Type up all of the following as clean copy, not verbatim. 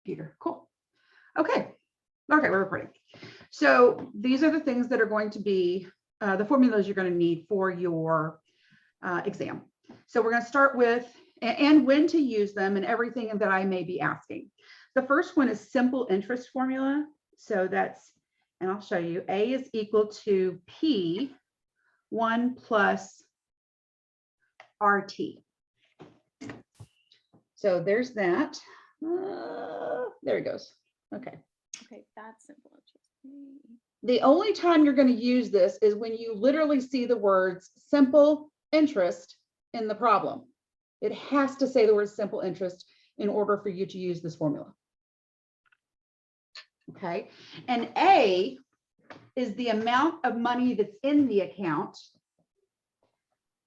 computer. Cool. Okay, we're recording. So these are the things that are going to be the formulas you're going to need for your exam. So we're going to start with and when to use them and everything that I may be asking. The first one is simple interest formula. So that's, and I'll show you, A is equal to P 1 plus RT. So there's that. There it goes. Okay. Okay, that's simple interest. The only time you're going to use this is when you literally see the words simple interest in the problem. It has to say the word simple interest in order for you to use this formula. Okay. And A is the amount of money that's in the account.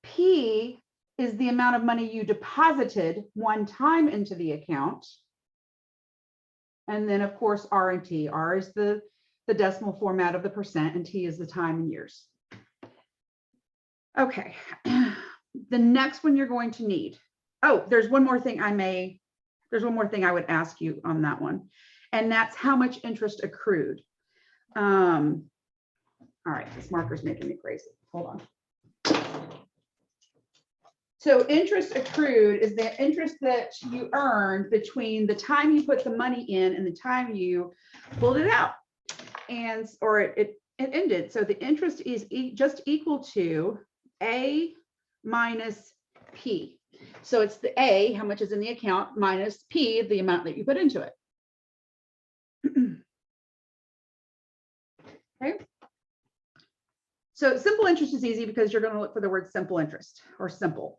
P is the amount of money you deposited one time into the account. And then of course, R and T. R is the decimal format of the percent and T is the time in years. Okay. The next one you're going to need. Oh, there's one more thing I would ask you on that one. And that's how much interest accrued. All right, this marker's making me crazy. Hold on. So interest accrued is the interest that you earned between the time you put the money in and the time you pulled it out. And or it ended. So the interest is just equal to A minus P. So it's the A, how much is in the account, minus P, the amount that you put into it. Okay. So simple interest is easy because you're going to look for the word simple interest or simple.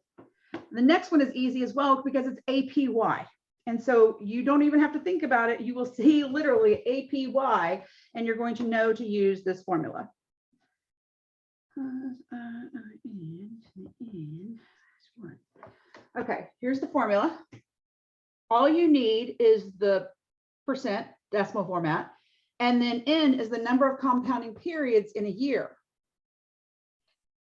The next one is easy as well because it's APY. And so you don't even have to think about it. You will see literally APY and you're going to know to use this formula. Okay, here's the formula. All you need is the percent decimal format, and then N is the number of compounding periods in a year.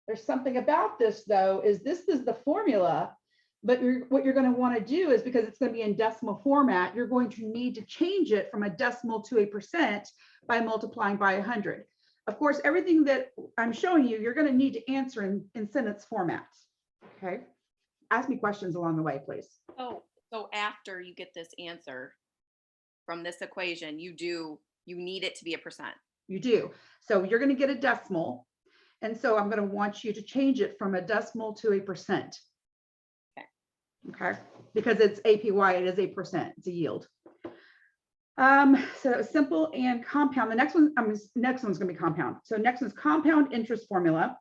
There's something about this though, is this is the formula, but what you're going to want to do is because it's going to be in decimal format, you're going to need to change it from a decimal to a percent by multiplying by 100. Of course, everything that I'm showing you, you're going to need to answer in sentence format. Okay. Ask me questions along the way, please. So after you get this answer from this equation, you need it to be a percent. You do. So you're going to get a decimal. And so I'm going to want you to change it from a decimal to a percent. Okay. Okay. Because it's APY, it is a percent, it's a yield. So simple and compound. The next one's going to be compound. So next one's compound interest formula.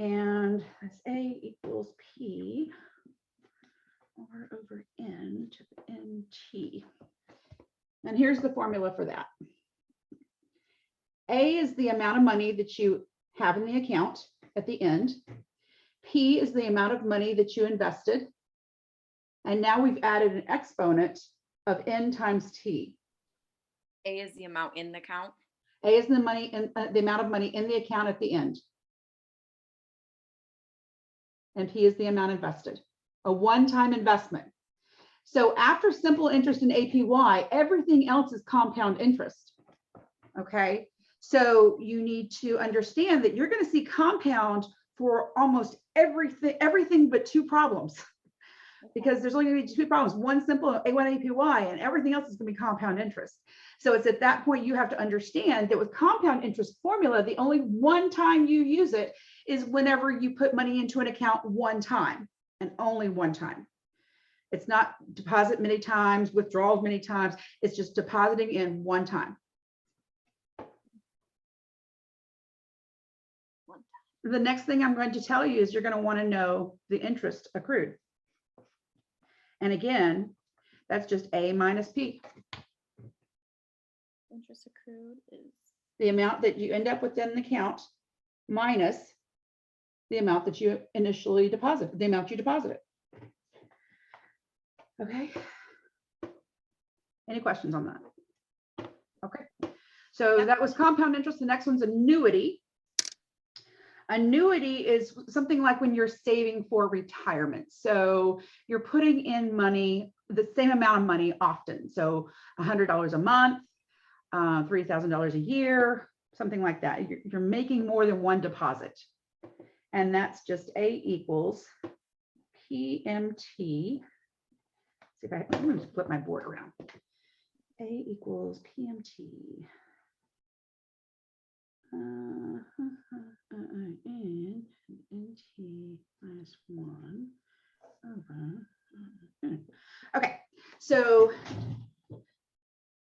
And that's A equals P R over N to the NT. And here's the formula for that. A is the amount of money that you have in the account at the end. P is the amount of money that you invested. And now we've added an exponent of N times T. A is the amount in the account. A is the money in the amount of money in the account at the end. And P is the amount invested, a one-time investment. So after simple interest in APY, everything else is compound interest. Okay. So you need to understand that you're going to see compound for almost everything but two problems, because there's only going to be two problems, one simple A1 APY and everything else is going to be compound interest. So it's at that point you have to understand that with compound interest formula, the only one time you use it is whenever you put money into an account one time and only one time. It's not deposit many times, withdrawals many times. It's just depositing in one time. The next thing I'm going to tell you is you're going to want to know the interest accrued. And again, that's just A minus P. Interest accrued is The amount that you end up with in the account minus the amount that you initially deposited, the amount you deposited. Okay. Any questions on that? Okay. So that was compound interest. The next one's annuity. Annuity is something like when you're saving for retirement. So you're putting in money, the same amount of money often. So $100 a month, $3,000 a year, something like that. You're making more than one deposit. And that's just A equals PMT. See if I'm going to flip my board around. A equals PMT. NT minus 1 over. Okay, so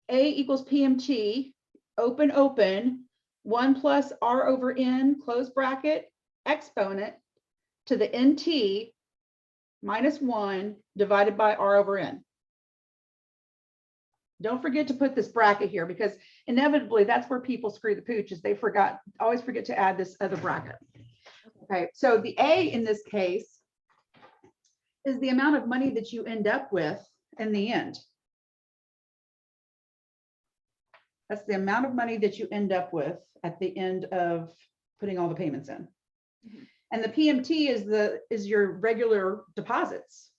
A equals PMT, open, 1 plus R over N, close bracket, exponent to the NT minus 1 divided by R over N. Don't forget to put this bracket here because inevitably that's where people screw the pooch is they always forget to add this other bracket. Okay, so the A in this case is the amount of money that you end up with in the end. That's the amount of money that you end up with at the end of putting all the payments in. And the PMT is your regular deposits.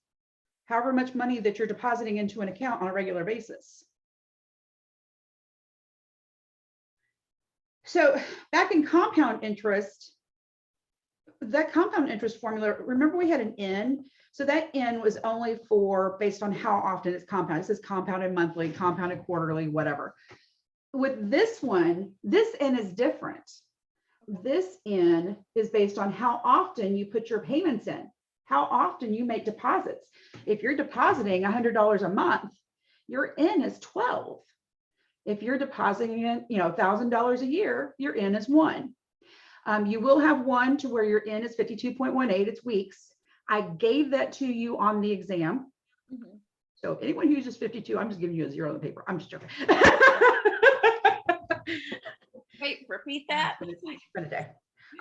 However much money that you're depositing into an account on a regular basis. So back in compound interest, that compound interest formula, remember we had an N. So that N was only based on how often it's compounded. It says compounded monthly, compounded quarterly, whatever. With this one, this N is different. This N is based on how often you put your payments in, how often you make deposits. If you're depositing $100 a month, your N is 12. If you're depositing in, $1,000 a year, your N is 1. You will have 1 to where your N is 52.18, it's weeks. I gave that to you on the exam. So if anyone uses 52, I'm just giving you a 0 on the paper. I'm just joking. Wait, repeat that. For the day.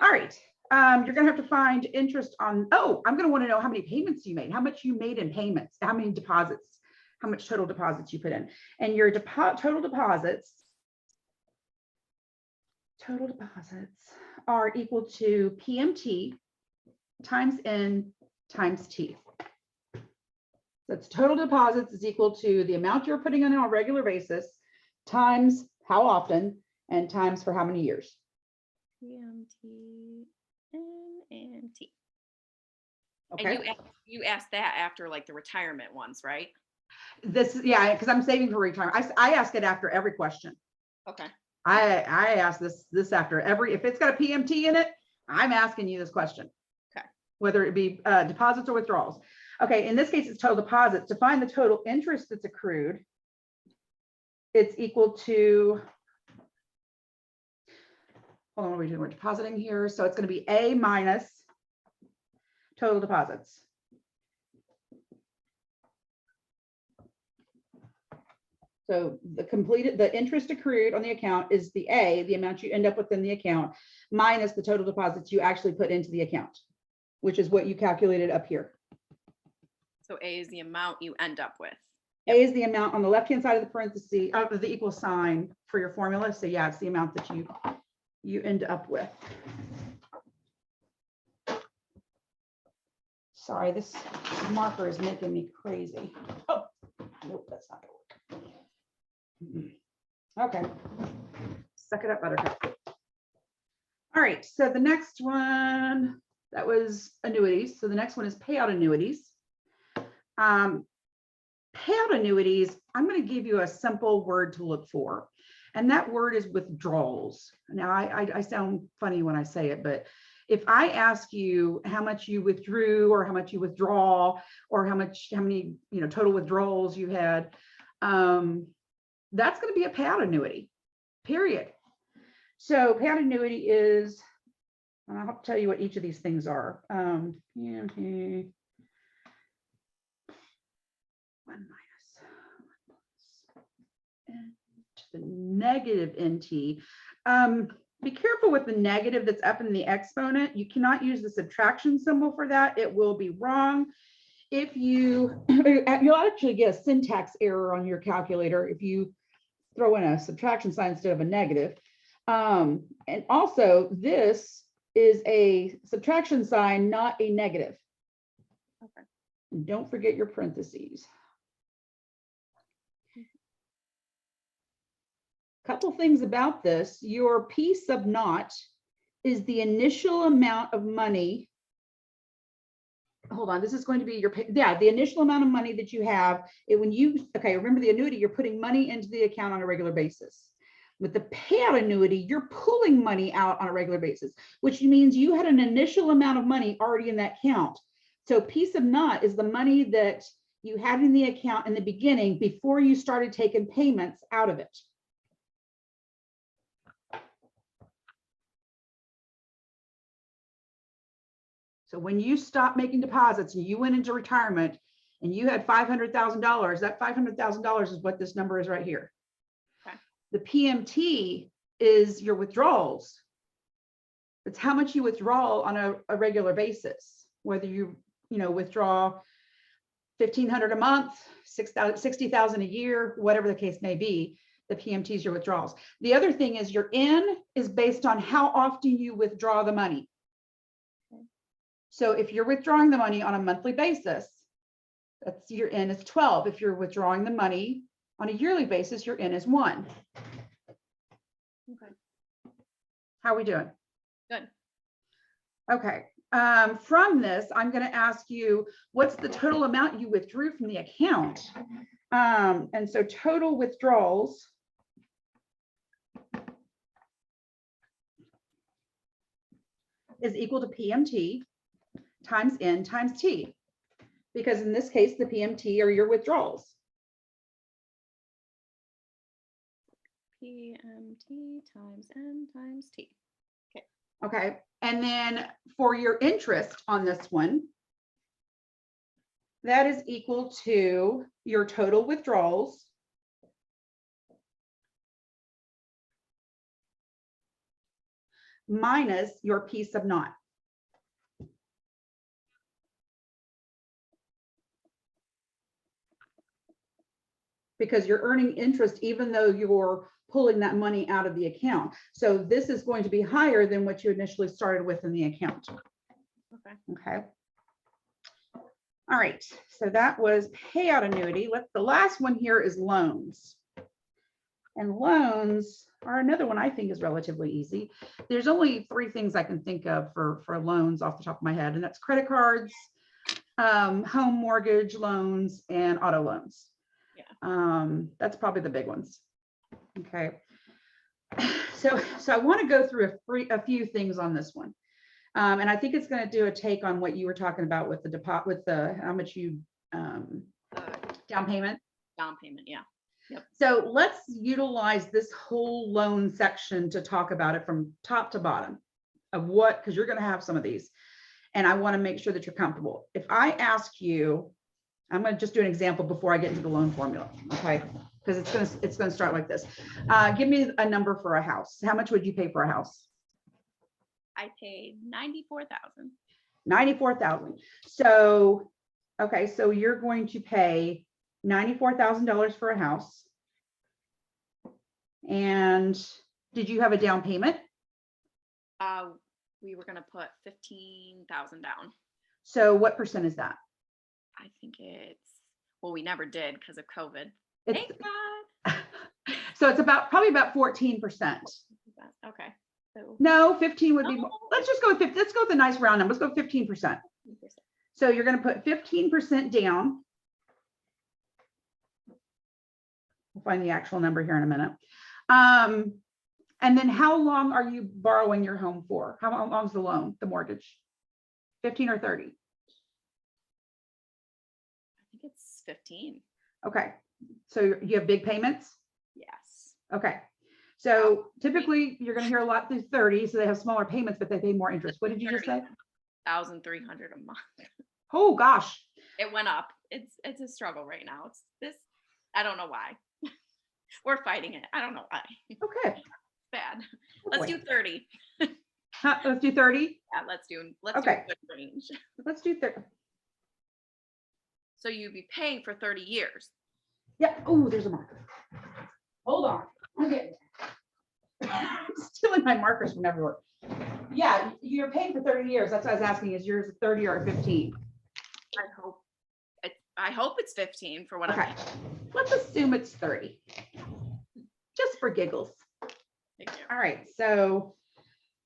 All right. You're going to have to find interest on, I'm going to want to know how many payments you made, how much you made in payments, how many deposits, how much total deposits you put in. And your total deposits are equal to PMT times N times T. That's total deposits is equal to the amount you're putting in on a regular basis times how often and times for how many years. PMT and T. Okay. And you asked that after like the retirement ones, right? Yeah, because I'm saving for retirement. I ask it after every question. Okay. I ask this after every, if it's got a PMT in it, I'm asking you this question. Okay. Whether it be deposits or withdrawals. Okay, in this case, it's total deposits. To find the total interest that's accrued, it's equal to, hold on, what are we doing? We're depositing here. So it's going to be A minus total deposits. So the interest accrued on the account is the A, the amount you end up with in the account, minus the total deposits you actually put into the account, which is what you calculated up here. So A is the amount you end up with. A is the amount on the left-hand side of the parenthesis, of the equal sign for your formula. So yeah, it's the amount that you end up with. Sorry, this marker is making me crazy. Oh, nope, that's not gonna work. Okay, suck it up, Buttercup. All right, so the next one, that was annuities. So the next one is payout annuities. Payout annuities, I'm going to give you a simple word to look for, and that word is withdrawals. Now, I sound funny when I say it, but if I ask you how much you withdrew or how much you withdraw or how many total withdrawals you had, that's going to be a payout annuity, period. So payout annuity is, I'll have to tell you what each of these things are. PMT. 1 minus to the negative NT. Be careful with the negative that's up in the exponent. You cannot use the subtraction symbol for that. It will be wrong. If you'll actually get a syntax error on your calculator if you throw in a subtraction sign instead of a negative. And also this is a subtraction sign, not a negative. Okay. And don't forget your parentheses. Couple things about this. Your P sub naught is the initial amount of money. Hold on, this is going to be your, the initial amount of money that you have. Remember the annuity, you're putting money into the account on a regular basis. With the payout annuity, you're pulling money out on a regular basis, which means you had an initial amount of money already in that account. So P sub naught is the money that you had in the account in the beginning before you started taking payments out of it. So when you stop making deposits and you went into retirement and you had $500,000, that $500,000 is what this number is right here. Okay. The PMT is your withdrawals. It's how much you withdraw on a regular basis, whether you withdraw $1,500 a month, $60,000 a year, whatever the case may be. The PMT is your withdrawals. The other thing is your N is based on how often you withdraw the money. So if you're withdrawing the money on a monthly basis, that's your N is 12. If you're withdrawing the money on a yearly basis, your N is 1. Okay. How are we doing? Good. Okay. From this, I'm going to ask you, what's the total amount you withdrew from the account? And so total withdrawals is equal to PMT times N times T, because in this case, the PMT are your withdrawals. PMT times N times T. Okay. Okay. And then for your interest on this one, that is equal to your total withdrawals minus your P sub naught. Because you're earning interest even though you're pulling that money out of the account. So this is going to be higher than what you initially started with in the account. Okay. Okay. All right. So that was payout annuity. The last one here is loans. And loans are another one I think is relatively easy. There's only 3 things I can think of for loans off the top of my head, and that's credit cards, home mortgage loans, and auto loans. That's probably the big ones. Okay. So I want to go through a few things on this one. And I think it's going to do a take on what you were talking about with the deposit, with the, how much you, down payment. Down payment. Yeah. Yep. So let's utilize this whole loan section to talk about it from top to bottom of what, because you're going to have some of these, and I want to make sure that you're comfortable. If I ask you, I'm going to just do an example before I get into the loan formula, okay? Because it's going to start like this. Give me a number for a house. How much would you pay for a house? I paid $94,000. 94,000. So, okay, so you're going to pay $94,000 for a house. And did you have a down payment? We were going to put $15,000 down. So what percent is that? I think well, we never did because of COVID. It's, Thank God. so it's probably about 14%. Okay. So No, 15 would be more. Let's just go with 50. Let's go with a nice round number. Let's go 15%. So you're going to put 15% down. We'll find the actual number here in a minute. And then how long are you borrowing your home for? How long is the loan, the mortgage? 15 or 30? I think it's 15. Okay. So you have big payments? Yes. Okay. So typically you're going to hear a lot through 30. So they have smaller payments, but they pay more interest. What did you just say? $1,300 a month. Oh gosh. It went up. It's a struggle right now. It's this. I don't know why. We're fighting it. I don't know why. Okay. It's bad. Let's do 30. Let's do 30. Yeah, let's do a good range. Let's do 30. So you'd be paying for 30 years. Yeah. Oh, there's a marker. Hold on. Okay. I'm stealing my markers from everywhere. Yeah, you're paying for 30 years. That's what I was asking. Is yours 30 or 15? I hope it's 15 for what Okay. I'm. Let's assume it's 30. Just for giggles. Thank you. All right, so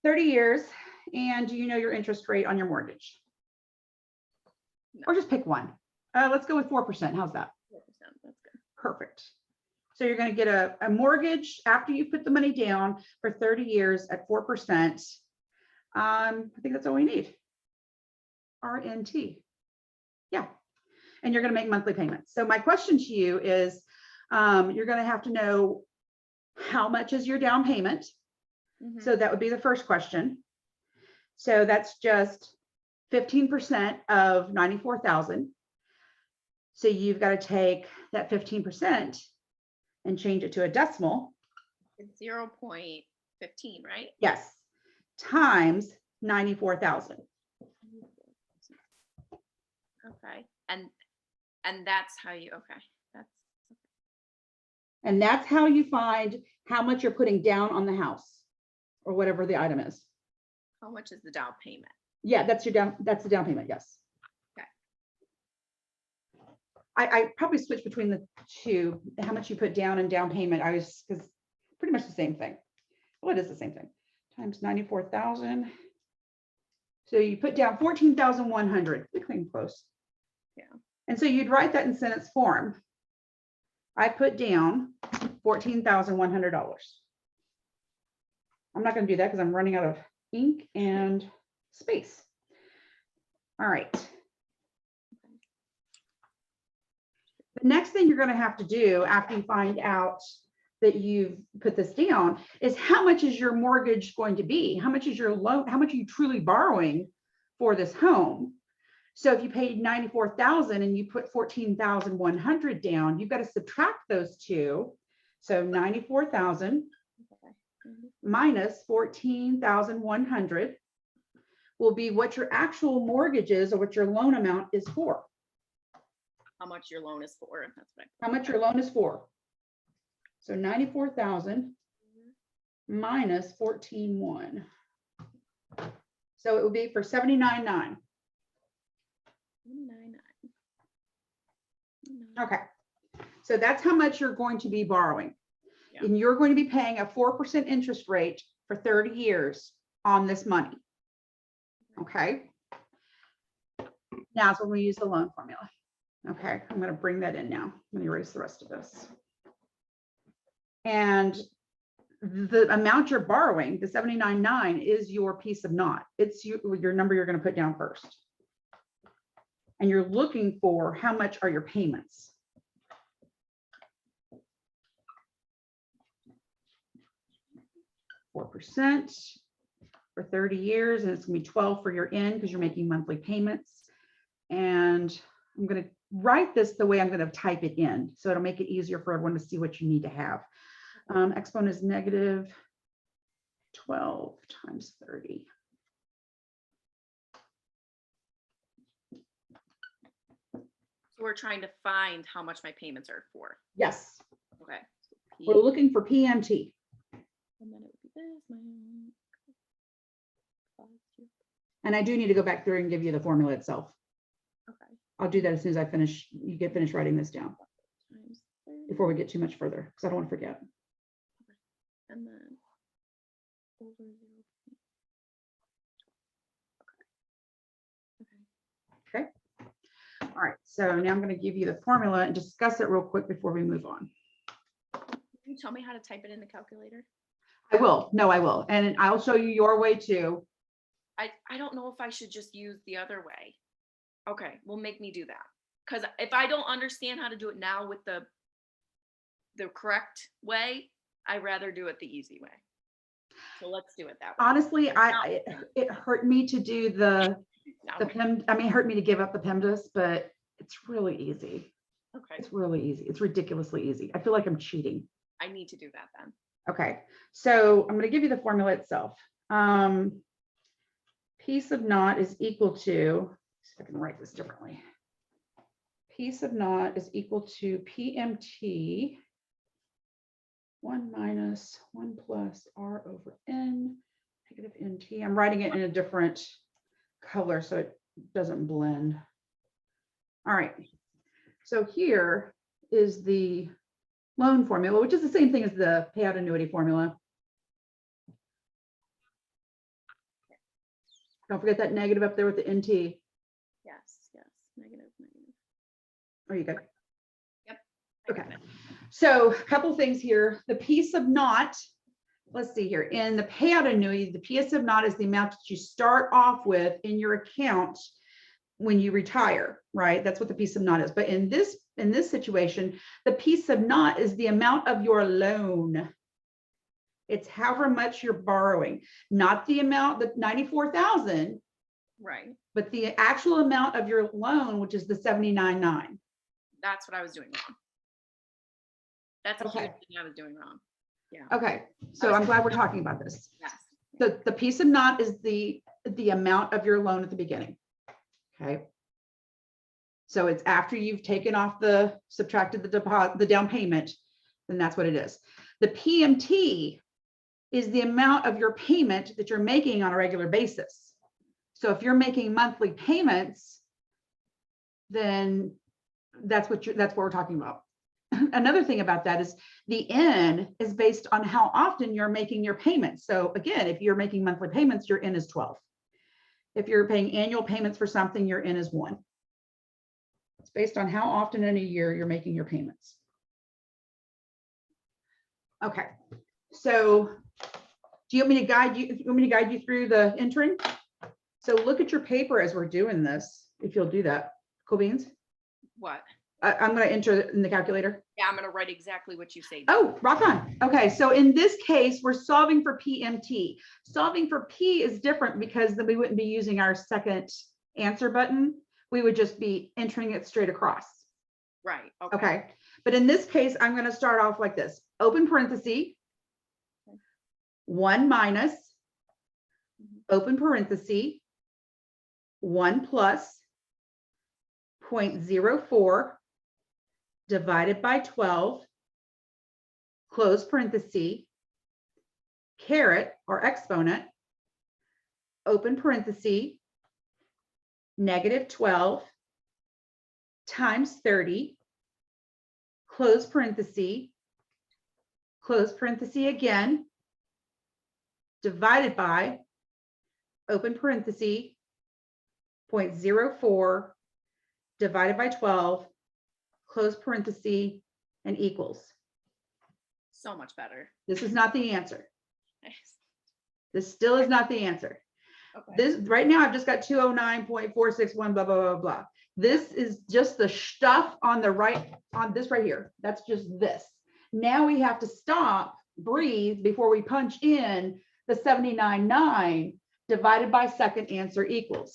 30 years, and do you know your interest rate on your mortgage? No. Or just pick one. Let's go with 4%. How's that? 4%, that's good. Perfect. So you're going to get a mortgage after you put the money down for 30 years at 4%. I think that's all we need. RNT. Yeah. And you're going to make monthly payments. So my question to you is, you're going to have to know how much is your down payment. Mhm. So that would be the first question. So that's just 15% of 94,000. So you've got to take that 15% and change it to a decimal. It's 0.15, right? Yes. Times 94,000. Okay. And that's how you, okay. And that's how you find how much you're putting down on the house or whatever the item is. How much is the down payment? Yeah, that's the down payment. Yes. Okay. I probably switched between the two, how much you put down and down payment. Because pretty much the same thing. Well, it is the same thing. Times 94,000. So you put down 14,100. We came close. Yeah. And so you'd write that in sentence form. I put down $14,100. I'm not going to do that because I'm running out of ink and space. All right. The next thing you're going to have to do after you find out that you've put this down is how much is your mortgage going to be? How much is your loan? How much are you truly borrowing for this home? So if you paid 94,000 and you put 14,100 down, you've got to subtract those two. So 94,000 minus 14,100 will be what your actual mortgage is or what your loan amount is for. How much your loan is for? That's what How much your loan is for. So 94,000 minus 14,1. So it would be for 79,9. Okay. So that's how much you're going to be borrowing. Yeah. And you're going to be paying a 4% interest rate for 30 years on this money. Okay. Now is when we use the loan formula. Okay. I'm going to bring that in now. I'm going to erase the rest of this. And the amount you're borrowing, the 79.9, is your piece of knot. It's your number you're going to put down first. And you're looking for how much are your payments. %4 for 30 years, and it's going to be 12 for your end because you're making monthly payments. And I'm going to write this the way I'm going to type it in, so it'll make it easier for everyone to see what you need to have. Exponent is negative 12 times 30. So we're trying to find how much my payments are for. Yes. Okay. So We're looking for PMT. and then it would be this. And I do need to go back through and give you the formula itself. Okay. I'll do that as soon as I finish. You get finished writing this down Times 30. before we get too much further, because I don't want to forget. And then over 0. Okay. Okay. All right. So now I'm going to give you the formula and discuss it real quick before we move on. Can you tell me how to type it in the calculator? I will. No, I will. And I'll show you your way too. I don't know if I should just use the other way. Okay, well, make me do that. Because if I don't understand how to do it now with the correct way, I'd rather do it the easy way. So let's do it that way. Honestly, it hurt me to do the Now, PEM. I mean, it hurt me to give up the PEMDAS, but it's really easy. okay, It's really easy. It's ridiculously easy. I feel like I'm cheating. I need to do that then. Okay, so I'm going to give you the formula itself. Piece of knot is equal to, see if I can write this differently. Piece of knot is equal to PMT 1 minus 1 plus R over N negative NT. I'm writing it in a different color so it doesn't blend. All right. So here is the loan formula, which is the same thing as the payout annuity formula. Don't forget that negative up there with the NT. Yes, negative. Are you good? I Okay. got it. So a couple things here. The P sub naught, let's see here. In the payout annuity, the P sub naught is the amount that you start off with in your account when you retire, right? That's what the P sub naught is. But in this situation, the P sub naught is the amount of your loan. It's however much you're borrowing, not the amount, the 94,000, Right. but the actual amount of your loan, which is the 79.9. That's what I was doing wrong. That's a Okay. huge thing I was doing wrong. Yeah. Okay, so I'm glad we're talking about this. Yes. The P sub naught is the amount of your loan at the beginning. Okay. So it's after you've taken off subtracted the deposit, the down payment, then that's what it is. The PMT is the amount of your payment that you're making on a regular basis. So if you're making monthly payments, then that's what we're talking about. Another thing about that is the N is based on how often you're making your payments. So again, if you're making monthly payments, your N is 12. If you're paying annual payments for something, your N is 1. It's based on how often in a year you're making your payments. Okay, so do you want me to guide you through the entering? So look at your paper as we're doing this, if you'll do that. Cool beans? What? I'm going to enter in the calculator. Yeah, I'm going to write exactly what you say. Oh, rock on. Okay, so in this case, we're solving for PMT. Solving for P is different because then we wouldn't be using our second answer button. We would just be entering it straight across. Right. Okay. But in this case, I'm going to start off like this. Open parenthesis, 1 minus, open parenthesis, 1 plus 0.04 divided by 12, close parenthesis, caret or exponent, open parenthesis, negative 12 times 30, close parenthesis again, divided by, open parenthesis, 0.04 divided by 12, close parenthesis, and equals. So much better. This is not the answer. This still is not the answer. Okay. This right now, I've just got 209.461, blah, blah, blah, blah. This is just the stuff on the right, on this right here. That's just this. Now we have to stop, breathe before we punch in the 79.9 divided by second answer equals.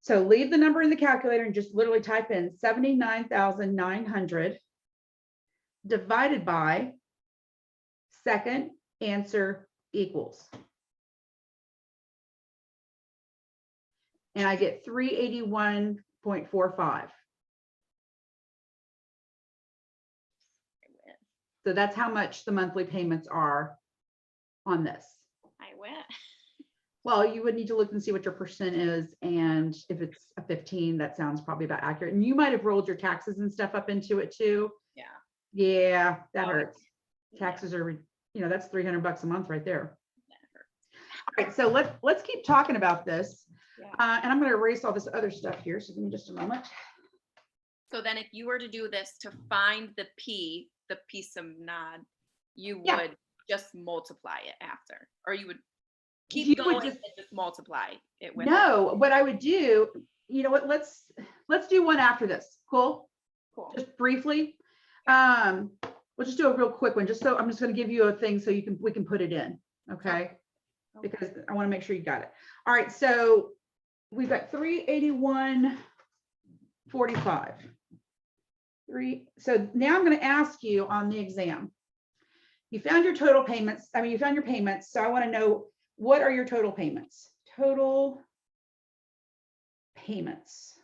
So leave the number in the calculator and just literally type in 79,900 divided by second answer equals. And I get 381.45. So that's how much the monthly payments are on this. I win. Well, you would need to look and see what your percent is. And if it's a 15, that sounds probably about accurate. And you might have rolled your taxes and stuff up into it too. Yeah. Yeah, that Oh, hurts. yeah. Taxes are, that's $300 a month right there. That hurts. All right, so let's keep talking about this. Yeah. And I'm going to erase all this other stuff here. So give me just a moment. So then if you were to do this to find the P sum nod, you Yeah. would just multiply it after, or you would keep You going would and just multiply it with No, what I would do, you know what, let's do one after this. Cool. Cool. Just briefly. We'll just do a real quick one. I'm just going to give you a thing so we can put it in. Okay. Because I want to make sure you got it. All right. So we've got 381.45. So now I'm going to ask you on the exam. You found your total payments. I mean, you found your payments. So I want to know, what are your total payments? Total payments.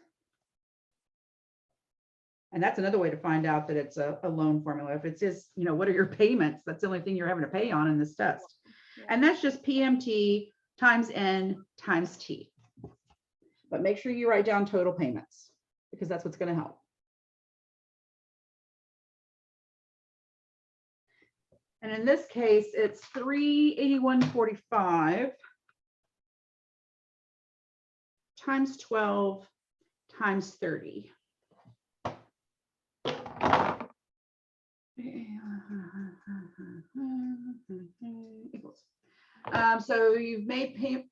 And that's another way to find out that it's a loan formula. If it says, what are your payments? That's the only thing you're having to pay on in this test. And that's just PMT times N times T. But make sure you write down total payments because that's what's going to help. And in this case, it's $381.45 times 12 times 30. Equals. So you made payments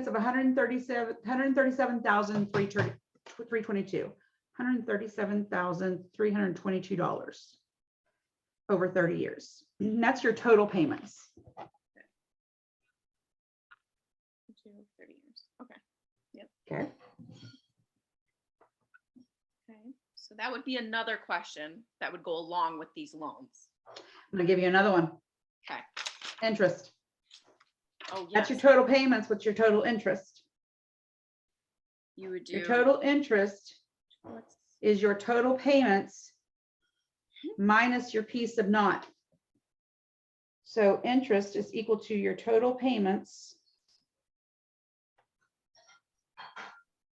of $137,322, $137,322 over 30 years. And that's your total payments. 30 years. Okay. Yep. Okay. Okay. So that would be another question that would go along with these loans. I'm gonna give you another one. Okay. Interest. Oh, yes. That's your total payments. What's your total interest? You would do. Your total interest is your total payments minus your piece of not. So interest is equal to your total payments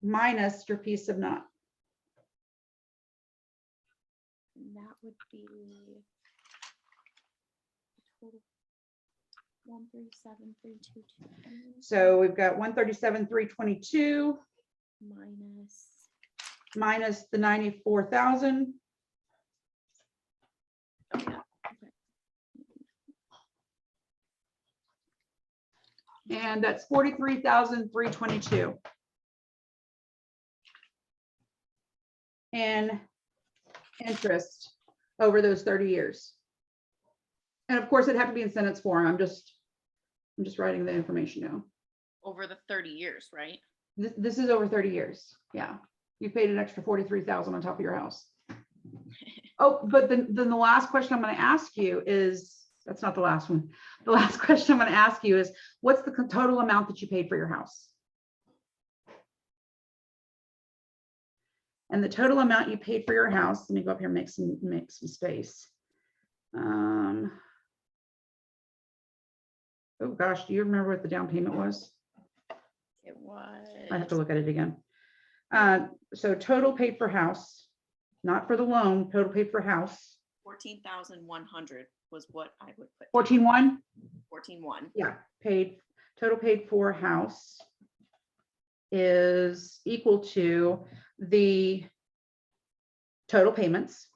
minus your piece of not. And that would be total 137,322. So we've got 137,322 minus the 94,000. Oh, yeah. Okay. And that's 43,322. In interest over those 30 years. And of course, it'd have to be in sentence form. I'm just writing the information down. Over the 30 years, right? This is over 30 years. Yeah. You paid an extra 43,000 on top of your house. Oh, but then the last question I'm going to ask you is, that's not the last one. The last question I'm going to ask you is, what's the total amount that you paid for your house? And the total amount you paid for your house, let me go up here and make some space. Oh gosh, do you remember what the down payment was? It was. I have to look at it again. So total paid for house, not for the loan, total paid for house. 14,100 was what I would put. 14,1? 14,1. Yeah, total paid for house is equal to the total payments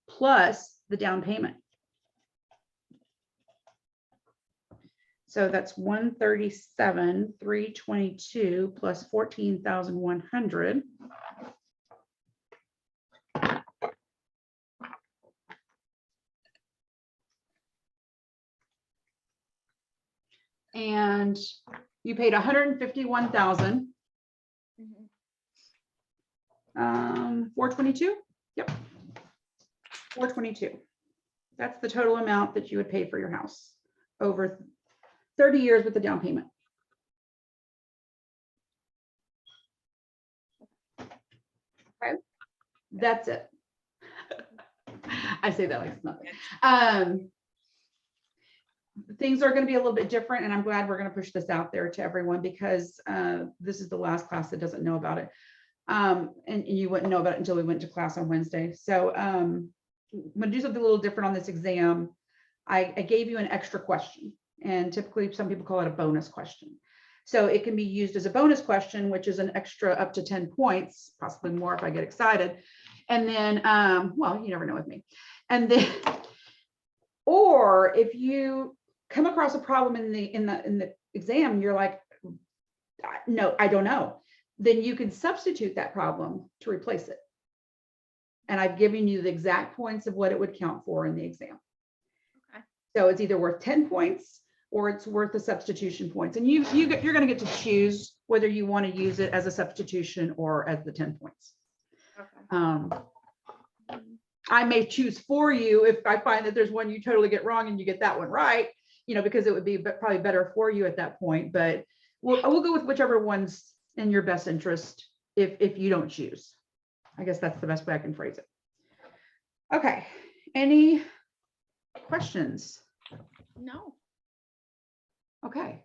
plus the down payment. So that's 137,322 plus 14,100. And you paid 151,000. 422. Yep. 422. That's the total amount that you would pay for your house over 30 years with the down payment. Okay. That's it. I say that like it's nothing. Things are going to be a little bit different, and I'm glad we're going to push this out there to everyone because this is the last class that doesn't know about it. And you wouldn't know about it until we went to class on Wednesday. So I'm going to do something a little different on this exam. I gave you an extra question, and typically some people call it a bonus question. So it can be used as a bonus question, which is an extra up to 10 points, possibly more if I get excited. And then, well, you never know with me. And then, or if you come across a problem in the exam, you're like, no, I don't know. Then you can substitute that problem to replace it. And I've given you the exact points of what it would count for in the exam. Okay. So it's either worth 10 points or it's worth the substitution points. And you're going to get to choose whether you want to use it as a substitution or as the 10 points. Okay. I may choose for you if I find that there's one you totally get wrong and you get that one right, you know, because it would be probably better for you at that point. But we'll go with whichever one's in your best interest if you don't choose. I guess that's the best way I can phrase it. Okay. Any questions? No. Okay,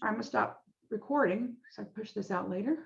I'm gonna stop recording, so I push this out later.